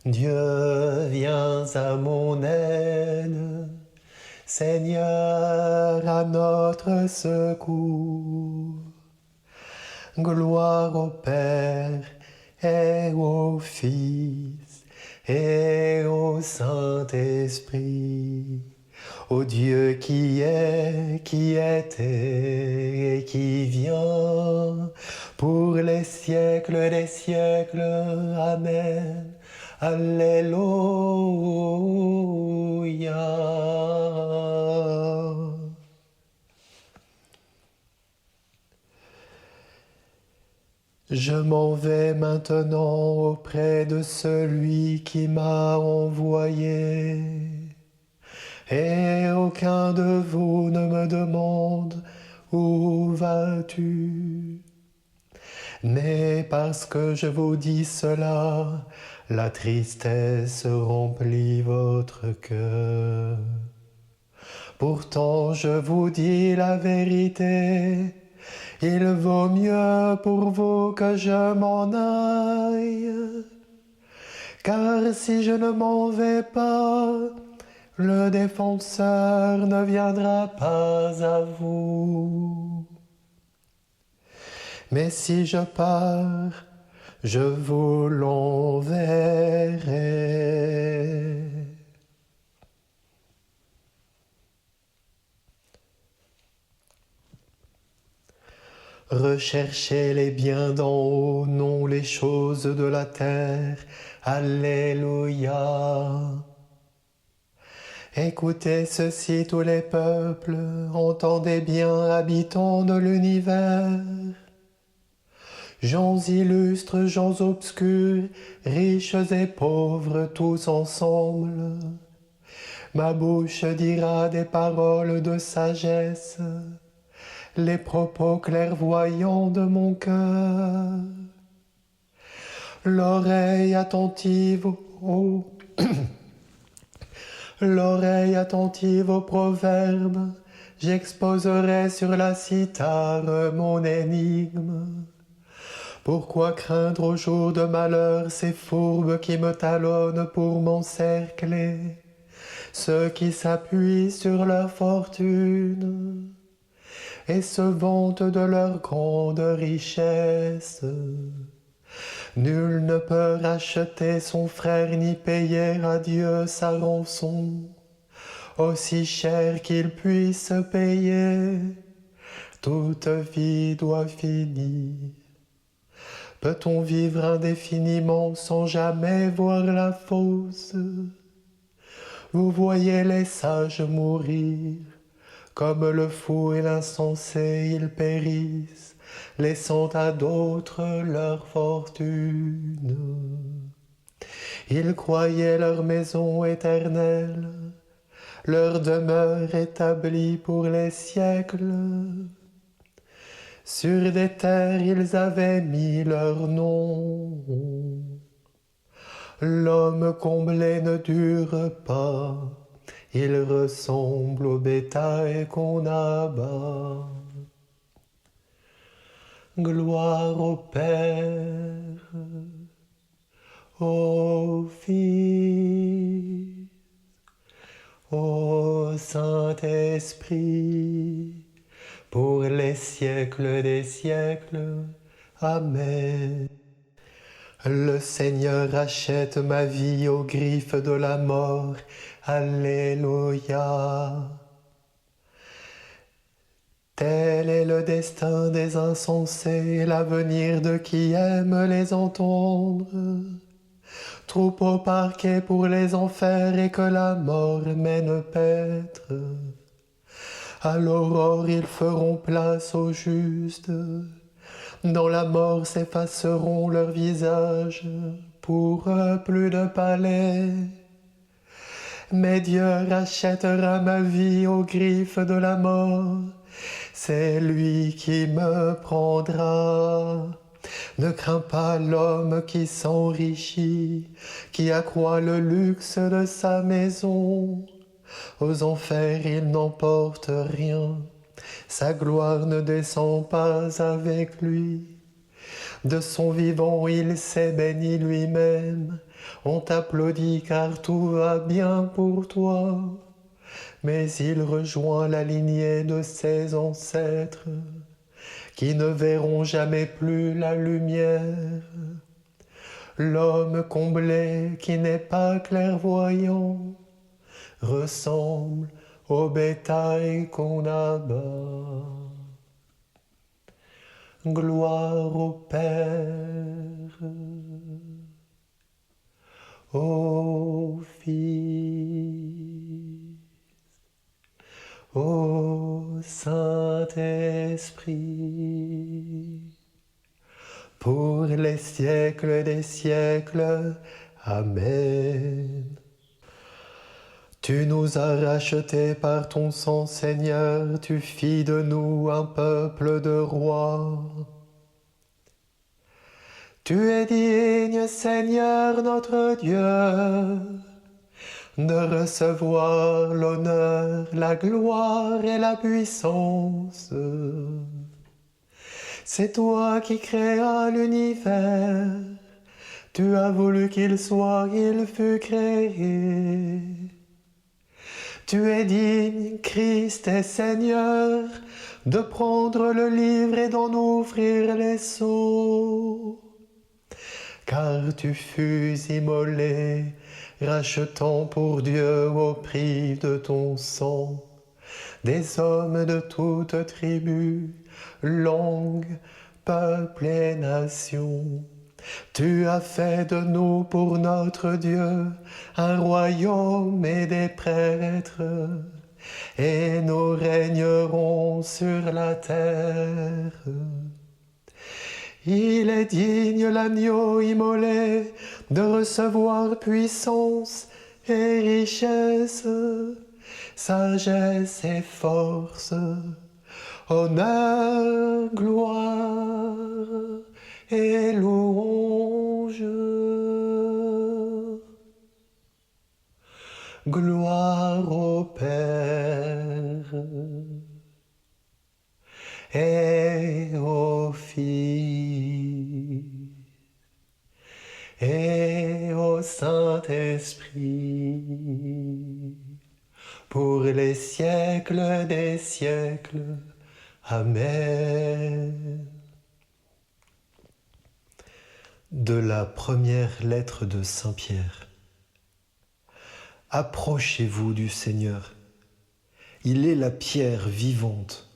Dieu, viens à mon aide, Seigneur, à notre secours. Gloire au Père et au Fils et au Saint-Esprit, au Dieu qui est, qui était et qui vient, pour les siècles des siècles. Amen. Alléluia. Je m'en vais maintenant auprès de celui qui m'a envoyé. Et aucun de vous ne me demande où vas-tu. Mais parce que je vous dis cela, la tristesse remplit votre cœur. Pourtant je vous dis la vérité, il vaut mieux pour vous que je m'en aille. Car si je ne m'en vais pas, le défenseur ne viendra pas à vous. Mais si je pars, je vous l'enverrai. Recherchez les biens d'en haut, non les choses de la terre. Alléluia. Écoutez ceci tous les peuples, entendez bien, habitants de l'univers. Gens illustres, gens obscurs, riches et pauvres, tous ensemble. Ma bouche dira des paroles de sagesse, les propos clairvoyants de mon cœur. L'oreille attentive l'oreille attentive aux proverbes, j'exposerai sur la cithare mon énigme. Pourquoi craindre au jour de malheur ces fourbes qui me talonnent pour m'encercler, ceux qui s'appuient sur leur fortune et se vantent de leur grande richesse. Nul ne peut racheter son frère ni payer à Dieu sa rançon, aussi cher qu'il puisse payer. Toute vie doit finir. Peut-on vivre indéfiniment sans jamais voir la fosse? Vous voyez les sages mourir, comme le fou et l'insensé, ils périssent, laissant à d'autres leur fortune. Ils croyaient leur maison éternelle, leur demeure établie pour les siècles. Sur des terres ils avaient mis leur nom. L'homme comblé ne dure pas, il ressemble au bétail qu'on abat. Gloire au Père, au Fils, au Saint-Esprit, pour les siècles des siècles. Amen. Le Seigneur achète ma vie aux griffes de la mort. Alléluia. Tel est le destin des insensés, l'avenir de qui aime les entendre. Troupeau parquet pour les enfers et que la mort mène paître. À l'aurore ils feront place aux justes. Dans la mort s'effaceront leurs visages, pour eux plus de palais. Mais Dieu rachètera ma vie aux griffes de la mort, c'est lui qui me prendra. Ne crains pas l'homme qui s'enrichit, qui accroît le luxe de sa maison. Aux enfers il n'emporte rien, sa gloire ne descend pas avec lui. De son vivant il s'est béni lui-même, On t'applaudit car tout va bien pour toi. Mais il rejoint la lignée de ses ancêtres qui ne verront jamais plus la lumière. L'homme comblé qui n'est pas clairvoyant ressemble au bétail qu'on abat. Gloire au Père, au Fils, au Saint-Esprit, pour les siècles des siècles. Amen. Tu nous as rachetés par ton sang, Seigneur, tu fis de nous un peuple de rois. Tu es digne, Seigneur notre Dieu, de recevoir l'honneur, la gloire et la puissance. C'est toi qui créas l'univers, tu as voulu qu'il soit, il fut créé. Tu es digne, Christ et Seigneur, de prendre le livre et d'en ouvrir les sceaux. Car tu fus immolé, rachetant pour Dieu au prix de ton sang des hommes de toutes tribus, langues, peuples et nations. Tu as fait de nous pour notre Dieu un royaume et des prêtres, et nous régnerons sur la terre. Il est digne l'agneau immolé de recevoir puissance et richesse, sagesse et force, honneur, gloire et louange. Gloire au Père et au Fils et au Saint-Esprit, pour les siècles des siècles. Amen. De la première lettre de Saint Pierre. Approchez-vous du Seigneur. Il est la pierre vivante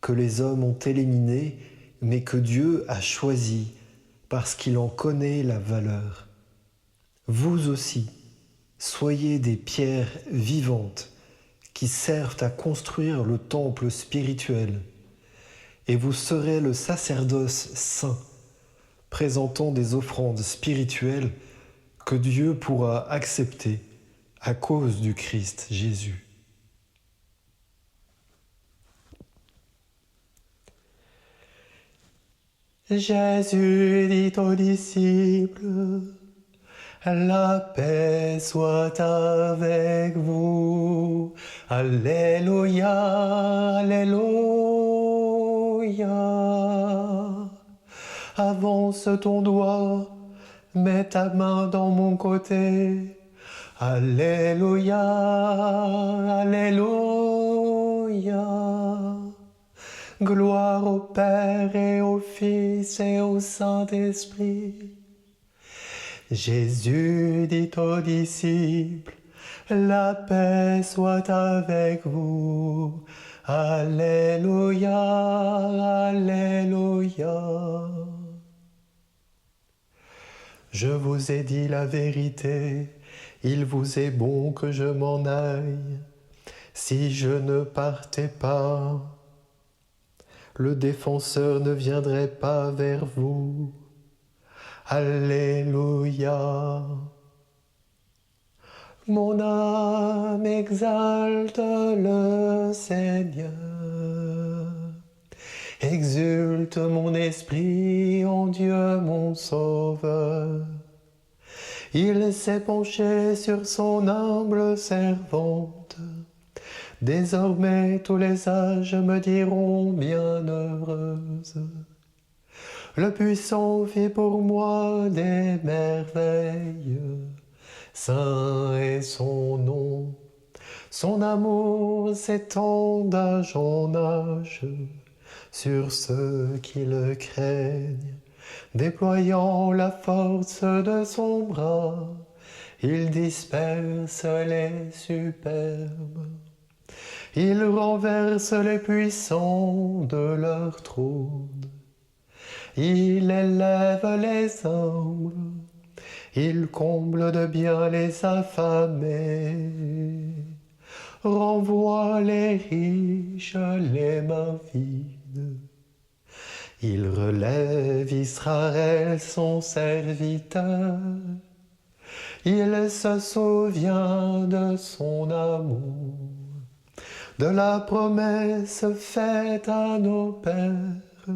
que les hommes ont éliminée, mais que Dieu a choisie parce qu'il en connaît la valeur. Vous aussi, soyez des pierres vivantes qui servent à construire le temple spirituel, et vous serez le sacerdoce saint, présentant des offrandes spirituelles que Dieu pourra accepter à cause du Christ Jésus. Jésus dit aux disciples, la paix soit avec vous. Alléluia, alléluia. Avance ton doigt, mets ta main dans mon côté. Alléluia, alléluia. Gloire au Père et au Fils et au Saint-Esprit. Jésus dit aux disciples, la paix soit avec vous. Alléluia, alléluia. Je vous ai dit la vérité, il vous est bon que je m'en aille. Si je ne partais pas, le défenseur ne viendrait pas vers vous. Alléluia. Mon âme exalte le Seigneur. Exulte mon esprit en Dieu mon Sauveur. Il s'est penché sur son humble servante. Désormais tous les âges me diront bienheureuse. Le puissant fit pour moi des merveilles. Saint est son nom. Son amour s'étend d'âge en âge sur ceux qui le craignent. Déployant la force de son bras, il disperse les superbes. Il renverse les puissants de leur trône. Il élève les humbles. Il comble de bien les affamés. Renvoie les riches les mains vides. Il relève Israël son serviteur. Il se souvient de son amour, de la promesse faite à nos pères,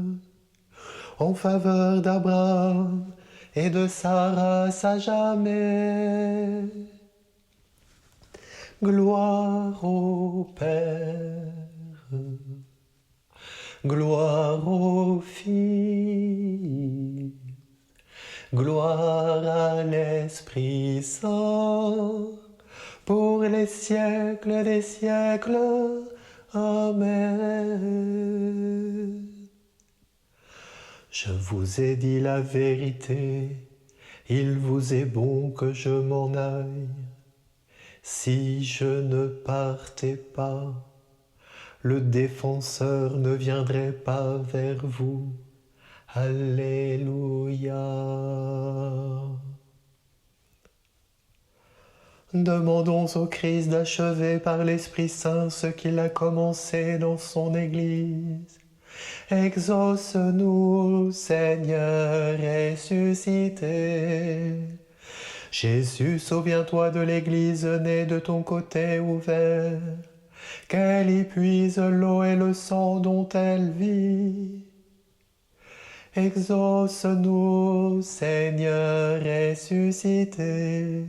en faveur d'Abraham et de sa race à jamais. Gloire au Père, gloire au Fils, gloire à l'Esprit Saint, pour les siècles des siècles. Amen. Je vous ai dit la vérité, il vous est bon que je m'en aille. Si je ne partais pas, le défenseur ne viendrait pas vers vous. Alléluia. Demandons au Christ d'achever par l'Esprit Saint ce qu'il a commencé dans son Église. Exauce-nous, Seigneur ressuscité. Jésus, souviens-toi de l'Église née de ton côté ouvert, qu'elle y puise l'eau et le sang dont elle vit. Exauce-nous, Seigneur ressuscité.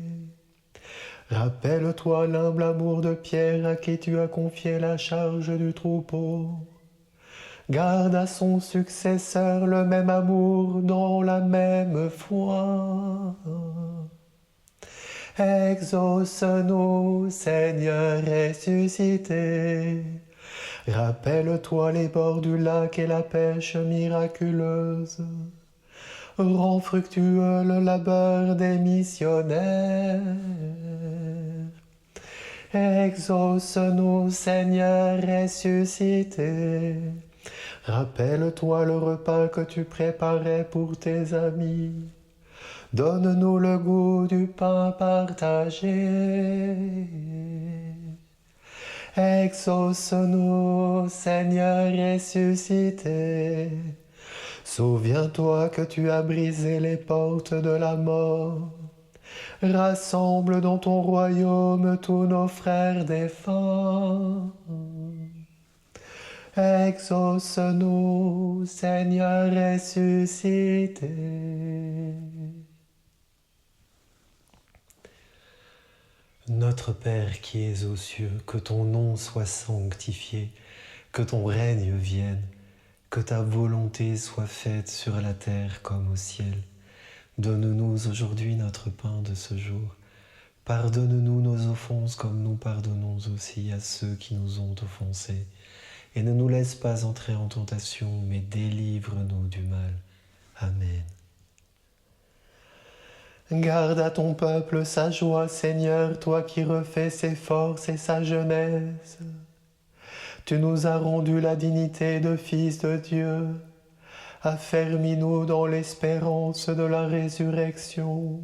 Rappelle-toi l'humble amour de Pierre à qui tu as confié la charge du troupeau. Garde à son successeur le même amour dans la même foi. Exauce-nous, Seigneur ressuscité. Rappelle-toi les bords du lac et la pêche miraculeuse. Rends fructueux le labeur des missionnaires. Exauce-nous, Seigneur ressuscité. Rappelle-toi le repas que tu préparais pour tes amis. Donne-nous le goût du pain partagé. Exauce-nous, Seigneur ressuscité. Souviens-toi que tu as brisé les portes de la mort. Rassemble dans ton royaume tous nos frères défunts. Exauce-nous, Seigneur ressuscité. Notre Père qui es aux cieux, que ton nom soit sanctifié, que ton règne vienne, que ta volonté soit faite sur la terre comme au ciel. Donne-nous aujourd'hui notre pain de ce jour. Pardonne-nous nos offenses comme nous pardonnons aussi à ceux qui nous ont offensés. Et ne nous laisse pas entrer en tentation, mais délivre-nous du mal. Amen. Garde à ton peuple sa joie, Seigneur, toi qui refais ses forces et sa jeunesse. Tu nous as rendu la dignité de fils de Dieu. Affermis-nous dans l'espérance de la résurrection.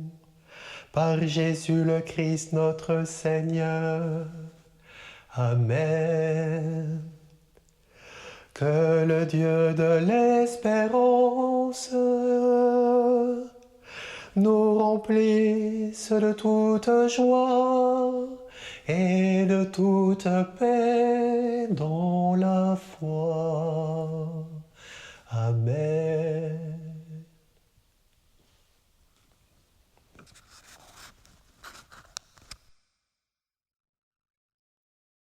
Par Jésus le Christ notre Seigneur. Amen. Que le Dieu de l'espérance nous remplisse de toute joie et de toute paix dans la foi.